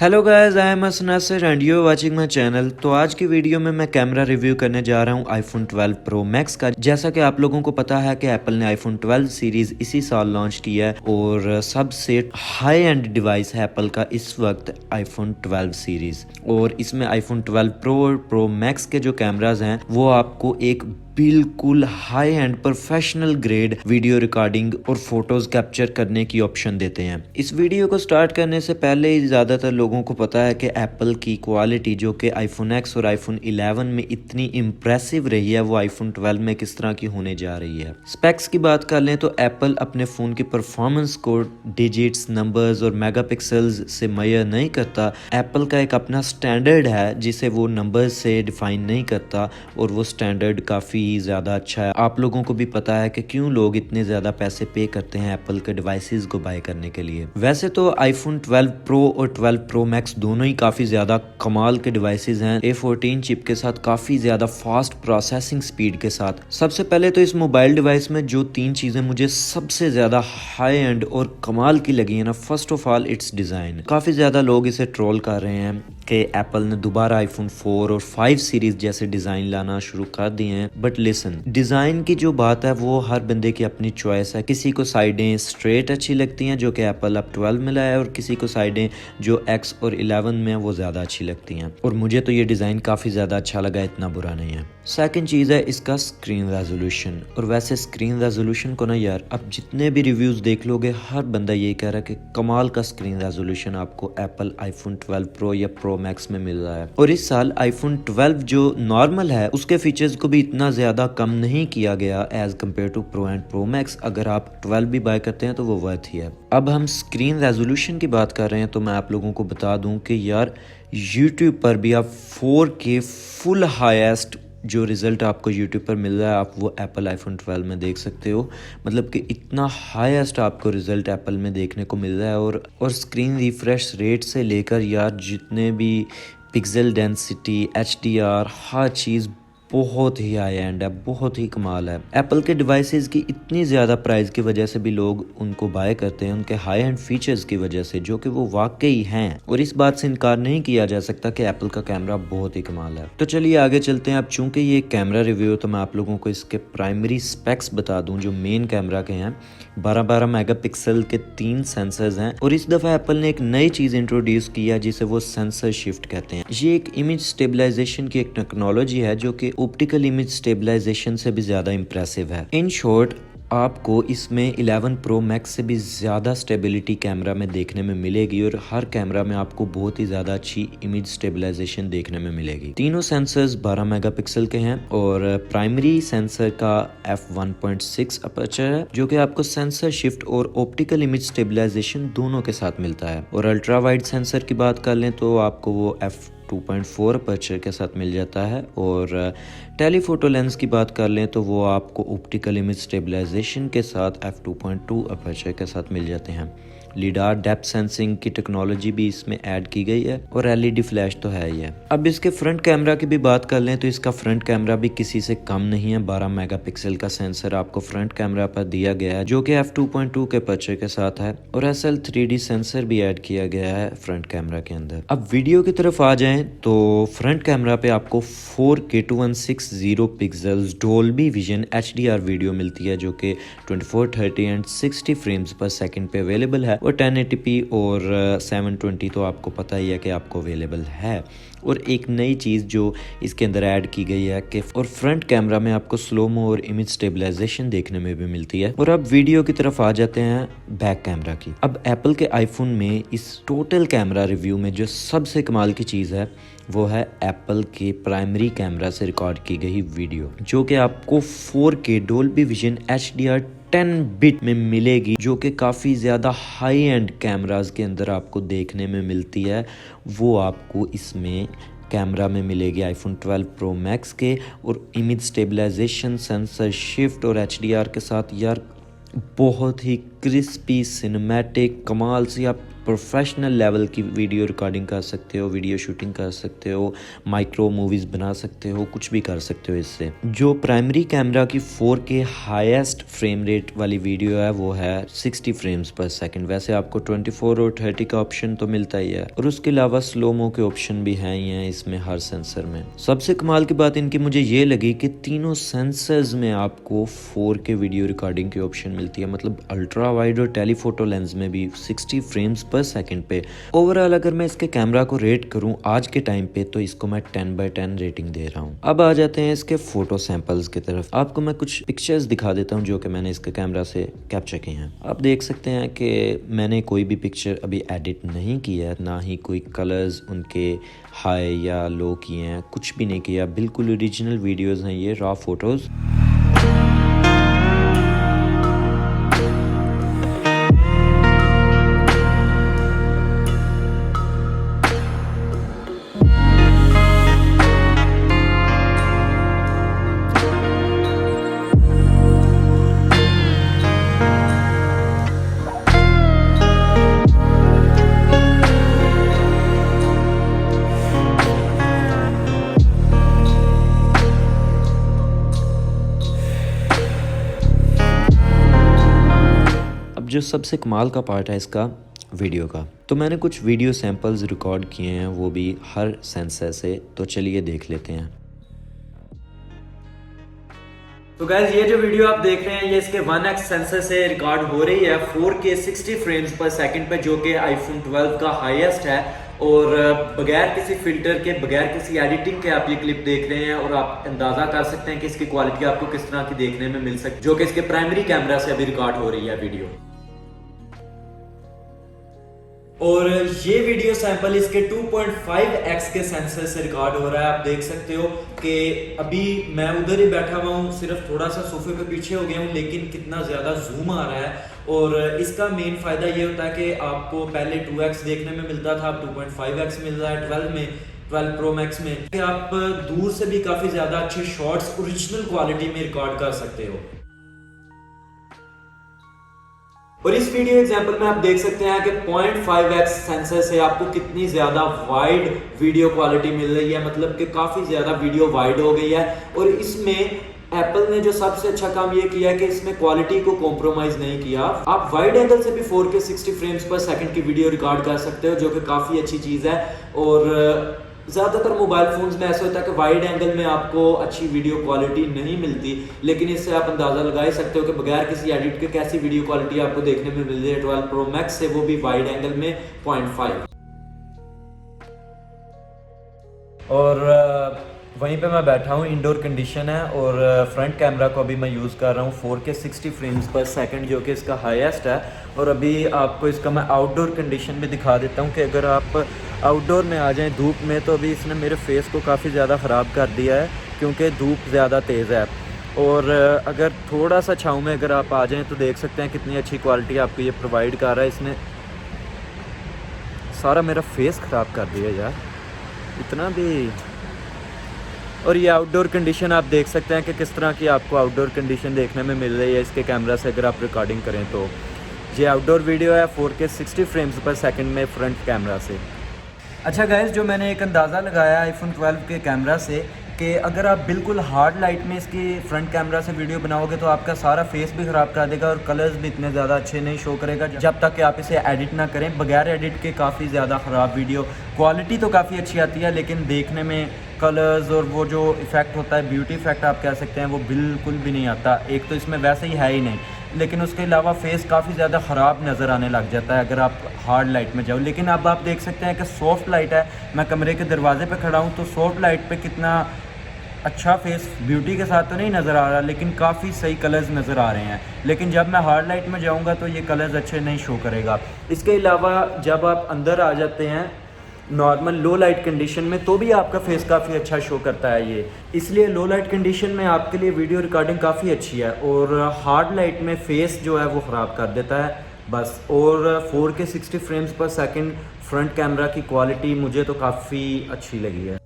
Hello guys, I am Nasir and you are watching my channel. तो आज की video में मैं कैमरा रिव्यू करने जा रहा हूं आईफोन 12 प्रो मैक्स का। जैसा कि आप लोगों को पता है कि एप्पल ने आईफोन 12 सीरीज इसी साल लॉन्च किया है और सबसे हाई एंड डिवाइस है एप्पल का इस वक्त आईफोन 12 सीरीज। और इसमें आईफोन 12 प्रो और प्रो मैक्स के जो कैमराज हैं वो आपको एक बिल्कुल high and professional grade video recording और फोटोज कैप्चर करने की ऑप्शन देते हैं। इस वीडियो को स्टार्ट करने से पहले ही ज्यादातर लोगों को पता है कि एप्पल की क्वालिटी जो कि आईफोन एक्स और आईफोन 11 में इतनी इम्प्रेसिव रही है वो आईफोन 12 में किस तरह की होने जा रही है। स्पेक्स की बात कर लें तो एप्पल अपने फोन की परफॉर्मेंस को डिजिट्स, नंबर्स और मेगापिक्सल्स से मेजर नहीं करता। एप्पल का एक अपना स्टैंडर्ड है जिसे वो नंबर्स से डिफाइन नहीं करता और वो स्टैंडर्ड काफी ज्यादा अच्छा है। आप लोगों को भी पता है कि क्यों लोग इतने ज्यादा पैसे पे करते हैं एप्पल के डिवाइसेस को बाय करने के लिए। वैसे तो आईफोन 12 प्रो और 12 प्रो मैक्स दोनों ही काफी ज्यादा कमाल के डिवाइसेस हैं। A14 चिप के साथ काफी ज्यादा फास्ट प्रोसेसिंग स्पीड के साथ। सबसे पहले तो इस मोबाइल डिवाइस में जो तीन चीजें मुझे सबसे ज्यादा हाई एंड और कमाल की लगी है ना, first of all it's design. काफी ज्यादा लोग इसे ट्रोल कर रहे हैं कि एप्पल ने दोबारा आईफोन 4 और 5 सीरीज जैसे डिजाइन लाना शुरू कर दिए हैं। बट लिसन, डिजाइन की जो बात है वो हर बंदे की अपनी चॉइस है। किसी को साइडें स्ट्रेट अच्छी लगती हैं जो कि एप्पल अब 12 में लाया है और किसी को साइडें जो एक्स और 11 में है वो ज्यादा अच्छी लगती हैं। और मुझे तो ये डिजाइन काफी ज्यादा अच्छा लगा, इतना बुरा नहीं है। सेकंड चीज है इसका स्क्रीन रेजोल्यूशन। और वैसे स्क्रीन रेजोल्यूशन को ना यार, अब जितने भी रिव्यूज देख लोगे हर बंदा यही कह रहा है कि कमाल का स्क्रीन रेजोल्यूशन आपको एप्पल आईफोन 12 प्रो या प्रो मैक्स में मिल रहा है। और इस साल आईफोन 12 जो नॉर्मल है उसके फीचर्स को भी इतना ज्यादा कम नहीं किया गया as compare to pro and pro max. अगर आप 12 भी बाय करते हैं तो वो वर्थ ही है। अब हम स्क्रीन रेजोल्यूशन की बात कर रहे हैं तो मैं आप लोगों को बता दूं कि यार YouTube पर भी आप 4K फुल हाईएस्ट जो रिज़ल्ट आपको YouTube पर मिल रहा है आप वो एप्पल आईफोन 12 में देख सकते हो। मतलब कि इतना हाईएस्ट आपको रिज़ल्ट एप्पल में देखने को मिल रहा है। और स्क्रीन रिफ्रेश रेट से लेकर यार जितने भी पिक्सल डेंसिटी, HDR, हर चीज़ बहुत ही हाई एंड है, बहुत ही कमाल है। एप्पल के डिवाइसेस की इतनी ज़्यादा प्राइस की वजह से भी लोग उनको बाय करते हैं, उनके हाई एंड फीचर्स की वजह से, जो कि वो वाकई हैं। और इस बात से इनकार नहीं किया जा सकता कि एप्पल का कैमरा बहुत ही कमाल है। तो चलिए आगे चलते हैं। अब चूंकि ये कैमरा रिव्यू तो मैं आप लोगों को इसके प्राइमरी स्पेक्स बता दूं जो मेन कैमरा के हैं। 12 मेगापिक्सल के 3 सेंसर्स हैं। और इस दफ़ा एप्पल ने एक नई चीज़ इंट्रोड्यूस किया जिसे वो सेंसर शिफ्ट कहते हैं। ये एक इमेज स्टेबलाइजेशन की एक टेक्नोलॉजी है जो कि ऑप्टिकल इमेज स्टेबलाइजेशन से भी ज़्यादा इंप्रेसिव है। इन शॉर्ट आपको इसमें 11 प्रो मैक्स से भी ज़्यादा स्टेबिलिटी कैमरा में देखने में मिलेगी और हर कैमरा में आपको बहुत ही ज़्यादा अच्छी इमेज स्टेबलाइजेशन देखने में मिलेगी। तीनों सेंसर्स 12 मेगापिक्सल के हैं और प्राइमरी सेंसर का f1.6 अपर्चर है जो कि आपको सेंसर शिफ्ट और ऑप्टिकल इमेज स्टेबलाइजेशन दोनों के साथ मिलता है। और अल्ट्रा वाइड सेंसर की बात कर लें तो आपको वो f2.4 अपर्चर के साथ मिल जाता है। और टेलीफोटो लेंस की बात कर लें तो वो आपको ऑप्टिकल इमेज स्टेबलाइजेशन के साथ f2.2 अपर्चर के साथ मिल जाते हैं। लीडार डेप्थ सेंसिंग की टेक्नोलॉजी भी इसमें ऐड की गई है और LED फ्लैश तो है ही है। अब इसके फ्रंट कैमरा की भी बात कर लें तो इसका फ्रंट कैमरा भी किसी से कम नहीं है। 12 मेगापिक्सल का सेंसर आपको फ्रंट कैमरा पर दिया गया है जो कि f2.2 के अपर्चर के साथ है। और SL3D सेंसर भी ऐड किया गया है फ्रंट कैमरा के अंदर। अब वीडियो की तरफ आ जाएं तो फ्रंट कैमरा पे आपको 4K 2160 pixels Dolby vision HDR video मिलती है जो कि 2430 एंड 60 फ्रेम्स पर सेकंड पे अवेलेबल है। और 1080p और 720 तो आपको पता ही है कि आपको अवेलेबल है। और एक नई चीज़ जो इसके अंदर ऐड की गई है कि और फ्रंट कैमरा में आपको स्लोमो और इमेज स्टेबलाइजेशन देखने में भी मिलती है। और अब वीडियो की तरफ आ जाते हैं बैक कैमरा की। अब एप्पल के आईफोन में इस टोटल कैमरा रिव्यू में जो सबसे कमाल की चीज़ है वो है एप्पल के प्राइमरी कैमरा से रिकॉर्ड की गई वीडियो जो कि आपको 4K Dolby vision HDR 10 bit में मिलेगी जो कि काफ़ी ज़्यादा हाई एंड कैमराज के अंदर आपको देखने में मिलती है। वो आपको इसमें कैमरा में मिलेगी आईफोन 12 प्रो मैक्स के। और इमेज स्टेबलाइजेशन, सेंसर शिफ्ट और HDR के साथ यार बहुत ही क्रिस्पी सिनेमैटिक कमाल से आप प्रोफेशनल लेवल की वीडियो रिकॉर्डिंग कर सकते हो, वीडियो शूटिंग कर सकते हो, माइक्रो मूवीज़ बना सकते हो, कुछ भी कर सकते हो इससे। जो प्राइमरी कैमरा की 4K हाईएस्ट फ्रेम रेट वाली वीडियो है वो है 60 फ्रेम्स पर सेकंड। वैसे आपको 24 और 30 का ऑप्शन तो मिलता ही है, और उसके अलावा स्लोमो के ऑप्शन भी हैं ही हैं इसमें हर सेंसर में। सबसे कमाल की बात इनकी मुझे ये लगी कि तीनों सेंसर्स में आपको 4K वीडियो रिकॉर्डिंग की ऑप्शन मिलती है, मतलब अल्ट्रा वाइड और टेलीफोटो लेंस में भी 60 फ्रेम्स पर सेकंड पे। ओवरऑल अगर मैं इसके कैमरा को रेट करूं आज के टाइम पे तो इसको मैं 10/10 रेटिंग दे रहा हूं। अब आ जाते हैं इसके फोटो सैंपल्स की तरफ। आपको मैं कुछ पिक्चर्स दिखा देता हूं जो कि मैंने इसके कैमरा से कैप्चर की हैं। आप देख सकते हैं कि मैंने कोई भी पिक्चर अभी एडिट नहीं किया है, ना ही कोई कलर्स उनके हाई या लो किए हैं, कुछ भी नहीं किया, बिल्कुल ओरिजिनल वीडियोज़ हैं ये, रॉ फोटोज़। जो सबसे कमाल का पार्ट है इसका वीडियो का, तो मैंने कुछ वीडियो सैंपल्स रिकॉर्ड किए हैं, वो भी हर सेंसर से, तो चलिए देख लेते हैं। तो गाइस ये जो वीडियो आप देख रहे हैं ये इसके 1x सेंसर से रिकॉर्ड हो रही है 4K 60 फ्रेम्स पर सेकंड पे, जो कि आईफोन 12 का हाईएस्ट है। और बगैर किसी फिल्टर के, बगैर किसी एडिटिंग के आप ये क्लिप देख रहे हैं, और आप अंदाजा कर सकते हैं कि इसकी क्वालिटी आपको किस तरह की देखने में मिल सकती है, जो कि इसके प्राइमरी कैमरा से अभी रिकॉर्ड हो रही है वीडियो। और ये वीडियो सैंपल इसके 2.5x के सेंसर से रिकॉर्ड हो रहा है। आप देख सकते हो कि अभी मैं उधर ही बैठा हुआ हूँ, सिर्फ थोड़ा सा सोफे पे पीछे हो गया हूँ, लेकिन कितना ज़्यादा जूम आ रहा है। और इसका मेन फ़ायदा ये होता है कि आपको पहले 2x देखने में मिलता था, अब 2.5x मिल रहा है 12 प्रो मैक्स में, कि आप दूर से भी काफ़ी ज़्यादा अच्छे शॉट्स ओरिजिनल क्वालिटी में रिकॉर्ड कर सकते हो। और इस वीडियो एग्जांपल में आप देख सकते हैं कि 0.5x सेंसर से आपको कितनी ज्यादा वाइड वीडियो क्वालिटी मिल रही है, मतलब कि काफी ज्यादा वीडियो वाइड हो गई है। और इसमें एप्पल ने जो सबसे अच्छा काम ये किया है कि इसमें क्वालिटी को कॉम्प्रोमाइज नहीं किया। आप वाइड एंगल से भी 4K 60 फ्रेम्स पर सेकंड की वीडियो रिकॉर्ड कर सकते हो, जो कि काफी अच्छी चीज है। और ज़्यादातर मोबाइल फ़ोन्स में ऐसा होता है कि वाइड एंगल में आपको अच्छी वीडियो क्वालिटी नहीं मिलती, लेकिन इससे आप अंदाज़ा लगा ही सकते हो कि बगैर किसी एडिट के कैसी वीडियो क्वालिटी आपको देखने में मिल रही है 12 प्रो मैक्स से, वो भी वाइड एंगल में 0.5। और वहीं पे मैं बैठा हूँ, इंडोर कंडीशन है, और फ्रंट कैमरा को अभी मैं यूज़ कर रहा हूँ 4K 60 फ्रेम्स पर सेकंड, जो कि इसका हाईएस्ट है। और अभी आपको इसका मैं आउटडोर कंडीशन भी दिखा देता हूँ कि अगर आप आउटडोर में आ जाएं धूप में, तो अभी इसने मेरे फेस को काफ़ी ज़्यादा ख़राब कर दिया है, क्योंकि धूप ज़्यादा तेज़ है। और अगर थोड़ा सा छाँव में अगर आप आ जाएँ तो देख सकते हैं कितनी अच्छी क्वालिटी आपको ये प्रोवाइड कर रहा है। इसने सारा मेरा फेस ख़राब कर दिया यार, इतना भी। और ये आउटडोर कंडीशन आप देख सकते हैं कि किस तरह की आपको आउटडोर कंडीशन देखने में मिल रही है इसके कैमरा से अगर आप रिकॉर्डिंग करें तो। ये आउटडोर वीडियो है 4K 60 फ्रेम्स पर सेकंड में फ्रंट कैमरा से। अच्छा गाइस, जो मैंने एक अंदाज़ा लगाया आईफोन 12 के कैमरा से कि अगर आप बिल्कुल हार्ड लाइट में इसकी फ्रंट कैमरा से वीडियो बनाओगे तो आपका सारा फेस भी ख़राब कर देगा, और कलर्स भी इतने ज़्यादा अच्छे नहीं शो करेगा जब तक कि आप इसे एडिट ना करें। बगैर एडिट के काफ़ी ज़्यादा ख़राब वीडियो क्वालिटी तो काफ़ी अच्छी आती है, लेकिन देखने में कलर्स और वो जो इफ़ेक्ट होता है, ब्यूटी इफ़ेक्ट आप कह सकते हैं, वो बिल्कुल भी नहीं आता। एक तो इसमें वैसे ही है ही नहीं, लेकिन उसके अलावा फेस काफ़ी ज़्यादा ख़राब नज़र आने लग जाता है अगर आप हार्ड लाइट में जाओ। लेकिन अब आप देख सकते हैं कि सॉफ्ट लाइट है, मैं कमरे के दरवाजे पे खड़ा हूँ, तो सॉफ्ट लाइट पे कितना अच्छा फेस ब्यूटी के साथ तो नहीं नज़र आ रहा, लेकिन काफ़ी सही कलर्स नज़र आ रहे हैं। लेकिन जब मैं हार्ड लाइट में जाऊँगा तो ये कलर्स अच्छे नहीं शो करेगा। इसके अलावा जब आप अंदर आ जाते हैं नॉर्मल लो लाइट कंडीशन में, तो भी आपका फेस काफ़ी अच्छा शो करता है ये, इसलिए लो लाइट कंडीशन में आपके लिए वीडियो रिकॉर्डिंग काफ़ी अच्छी है। और हार्ड लाइट में फेस जो है वो ख़राब कर देता है बस। और 4K 60 फ्रेम्स पर सेकंड फ्रंट कैमरा की क्वालिटी मुझे तो काफ़ी अच्छी लगी है।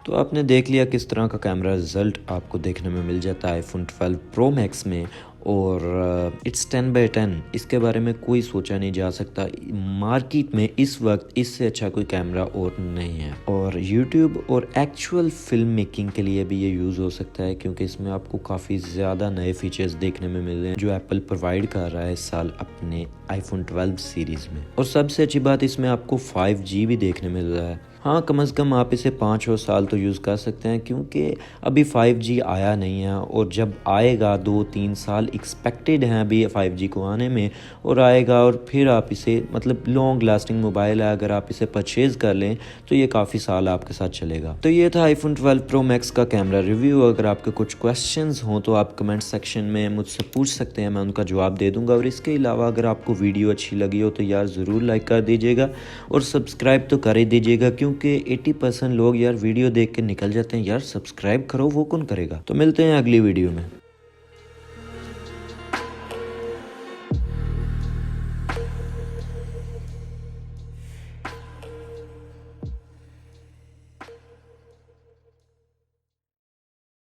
तो आपने देख लिया किस तरह का कैमरा रिज़ल्ट आपको देखने में मिल जाता है आईफोन 12 प्रो मैक्स में, और इट्स 10/10, इसके बारे में कोई सोचा नहीं जा सकता। मार्केट में इस वक्त इससे अच्छा कोई कैमरा और नहीं है, और यूट्यूब और एक्चुअल फिल्म मेकिंग के लिए भी ये यूज़ हो सकता है, क्योंकि इसमें आपको काफ़ी ज़्यादा नए फीचर्स देखने में मिल रहे हैं जो एप्पल प्रोवाइड कर रहा है इस साल अपने आईफोन 12 सीरीज़ में। और सबसे अच्छी बात, इसमें आपको 5G भी देखने मिल रहा है। हाँ, कम से कम आप इसे 5 साल तो यूज़ कर सकते हैं, क्योंकि अभी 5G आया नहीं है, और जब आएगा 2-3 साल एक्सपेक्टेड हैं अभी 5G को आने में, और आएगा, और फिर आप इसे मतलब लॉन्ग लास्टिंग मोबाइल है, अगर आप इसे परचेज़ कर लें तो ये काफ़ी साल आपके साथ चलेगा। तो ये था आईफोन 12 प्रो मैक्स का कैमरा रिव्यू। अगर आपके कुछ क्वेश्चंस हों तो आप कमेंट सेक्शन में मुझसे पूछ सकते हैं, मैं उनका जवाब दे दूँगा। और इसके अलावा अगर आपको वीडियो अच्छी लगी हो तो यार ज़रूर लाइक कर दीजिएगा और सब्सक्राइब तो कर ही दीजिएगा, क्योंकि 80% लोग यार वीडियो देख के निकल जाते हैं, यार सब्सक्राइब करो, वो कौन करेगा। तो मिलते हैं अगली वीडियो में।